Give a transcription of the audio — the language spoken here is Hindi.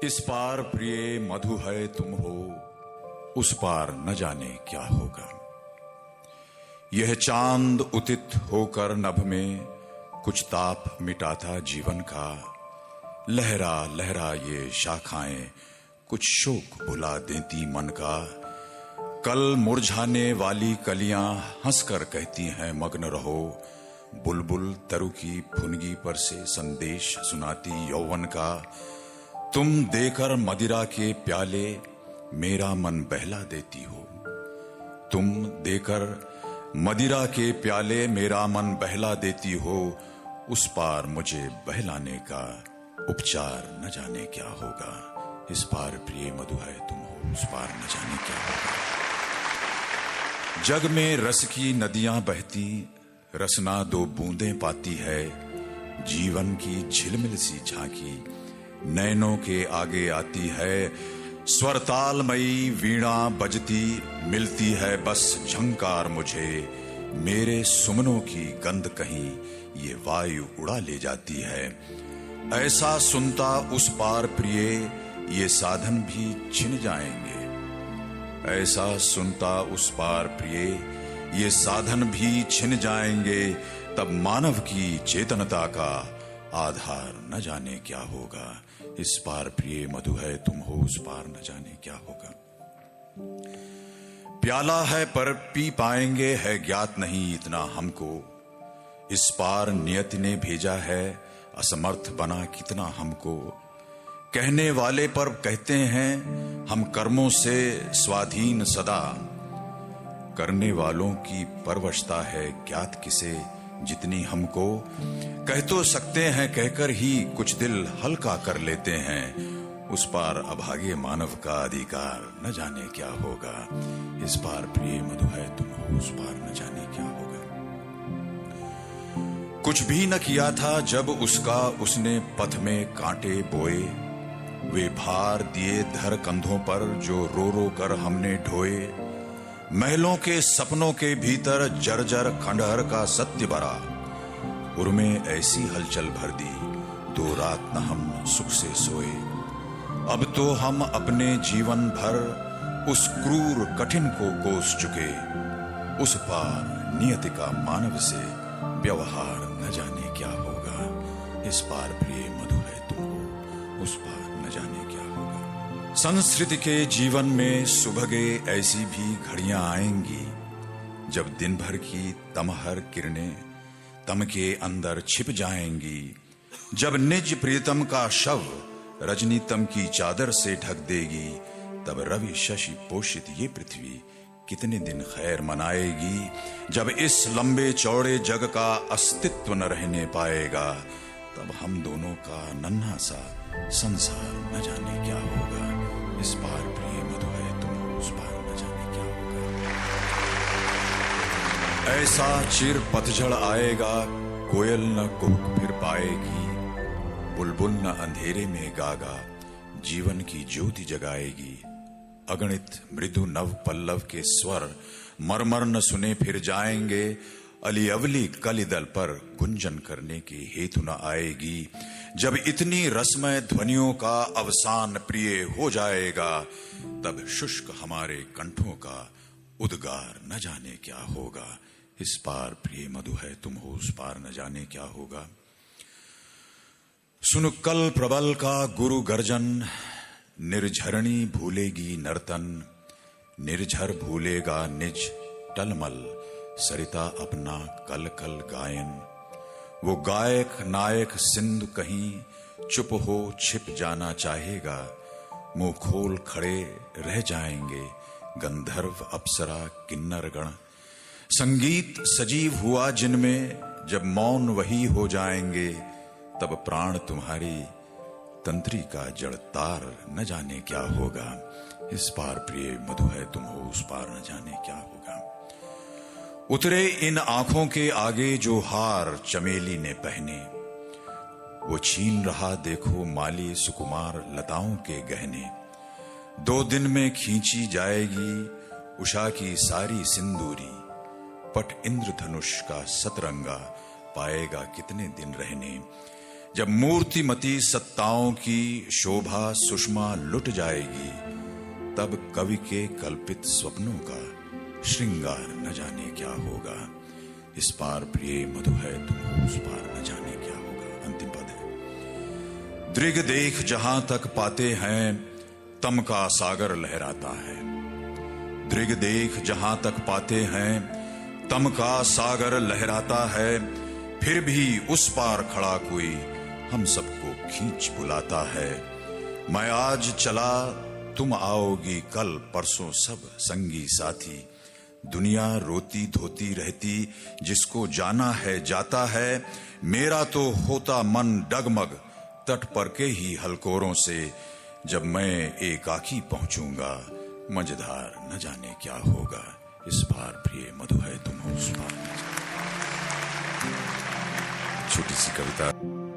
इस पार प्रिय मधु है तुम हो, उस पार न जाने क्या होगा। यह चांद उदित होकर नभ में कुछ ताप मिटाता जीवन का। लहरा लहरा ये शाखाएं कुछ शोक भुला देती मन का। कल मुरझाने वाली कलियां हंसकर कहती हैं मग्न रहो। बुलबुल तरु की फुनगी पर से संदेश सुनाती यौवन का। तुम देकर मदिरा के प्याले मेरा मन बहला देती हो। तुम देकर मदिरा के प्याले मेरा मन बहला देती हो। उस पार मुझे बहलाने का उपचार न जाने क्या होगा। इस पार प्रिय मधु है तुम हो, उस पार न जाने क्या होगा। जग में रस की नदियां बहती, रसना दो बूंदें पाती है। जीवन की झिलमिल सी झांकी नैनों के आगे आती है। स्वरतालमयी वीणा बजती मिलती है बस झंकार मुझे। मेरे सुमनों की गंध कहीं ये वायु उड़ा ले जाती है। ऐसा सुनता उस पार प्रिय ये साधन भी छिन जाएंगे। ऐसा सुनता उस पार प्रिय ये साधन भी छिन जाएंगे। तब मानव की चेतनता का आधार न जाने क्या होगा। इस पार प्रिय मधु है तुम हो, उस पार न जाने क्या होगा। प्याला है पर पी पाएंगे है ज्ञात नहीं इतना हमको। इस पार नियति ने भेजा है असमर्थ बना कितना हमको। कहने वाले पर कहते हैं हम कर्मों से स्वाधीन सदा। करने वालों की परवशता है ज्ञात किसे जितनी हमको। कह तो सकते हैं कहकर ही कुछ दिल हल्का कर लेते हैं। उस पार अभागे मानव का अधिकार न जाने क्या होगा। इस पार प्रिय मधु है तुम हो, उस पार न जाने क्या होगा। कुछ भी न किया था जब उसका उसने पथ में कांटे बोए। वे भार दिए धर कंधों पर जो रो रो कर हमने ढोए। महलों के सपनों के भीतर जर्जर खंडहर का सत्य भरा। उर्मे ऐसी हलचल भर दी दो रात न हम सुख से सोए। अब तो हम अपने जीवन भर उस क्रूर कठिन को कोस चुके। उस पार नियति का मानव से व्यवहार न जाने क्या होगा। इस पार प्रिय मधु है तुम हो, उस पार न जाने क्या होगा। संस्कृति के जीवन में सुबह ऐसी भी घड़ियां आएंगी जब दिन भर की तमहर किरणें तम के अंदर छिप जाएंगी। जब निज प्रियतम का शव रजनी तम की चादर से ढक देगी। तब रवि शशि पोषित ये पृथ्वी कितने दिन खैर मनाएगी। जब इस लंबे चौड़े जग का अस्तित्व न रहने पाएगा। तब हम दोनों का नन्हा सा संसार न जाने क्या होगा। इस पार प्रिय मधु है तुम हो, उस पार न जाने क्या होगा। ऐसा चिर पतझड़ आएगा कोयल न कुहक फिर पाएगी। बुलबुल न अंधेरे में गागा जीवन की ज्योति जगाएगी। अगणित मृदु नव पल्लव के स्वर मरमर न सुने फिर जाएंगे। अली अवली कलिदल पर गुंजन करने की हेतु न आएगी। जब इतनी रसमय ध्वनियों का अवसान प्रिय हो जाएगा। तब शुष्क हमारे कंठों का उद्गार न जाने क्या होगा। इस पार प्रिय मधु है तुम हो, उस पार न जाने क्या होगा। सुन कल प्रबल का गुरु गर्जन। निर्झरणी भूलेगी नर्तन। निर्झर भूलेगा निज टलमल। सरिता अपना कल कल गायन। वो गायक नायक सिंधु कहीं चुप हो छिप जाना चाहेगा। मुंह खोल खड़े रह जाएंगे गंधर्व अप्सरा किन्नर गण। संगीत सजीव हुआ जिनमें जब मौन वही हो जाएंगे। तब प्राण तुम्हारी तंत्री का जड़ तार न जाने क्या होगा। इस पार प्रिय मधु है तुम हो, उस पार न जाने क्या होगा। उतरे इन आंखों के आगे जो हार चमेली ने पहने। वो छीन रहा देखो माली सुकुमार लताओं के गहने। 2 दिन में खींची जाएगी उषा की सारी सिंदूरी। पट इंद्रधनुष का सतरंगा पाएगा कितने दिन रहने। जब मूर्तिमती सत्ताओं की शोभा सुषमा लुट जाएगी, तब कवि के कल्पित स्वप्नों का श्रृंगार न जाने क्या होगा। इस पार प्रिय मधु है तुम, उस पार न जाने क्या होगा। अंतिम पद है। दृग देख जहां तक पाते हैं, तम का सागर लहराता है। दृग देख जहां तक पाते हैं, तम का सागर लहराता है। फिर भी उस पार खड़ा कोई हम सबको खींच बुलाता है। मैं आज चला, तुम आओगी कल परसों सब संगी साथी। दुनिया रोती धोती रहती, जिसको जाना है जाता है। मेरा तो होता मन डगमग तट पर के ही हलकोरों से। जब मैं एकाकी पहुंचूंगा, मझधार न जाने क्या होगा। इस पार प्रिय मधु है तुम, उस पार न जाने। छोटी सी कविता।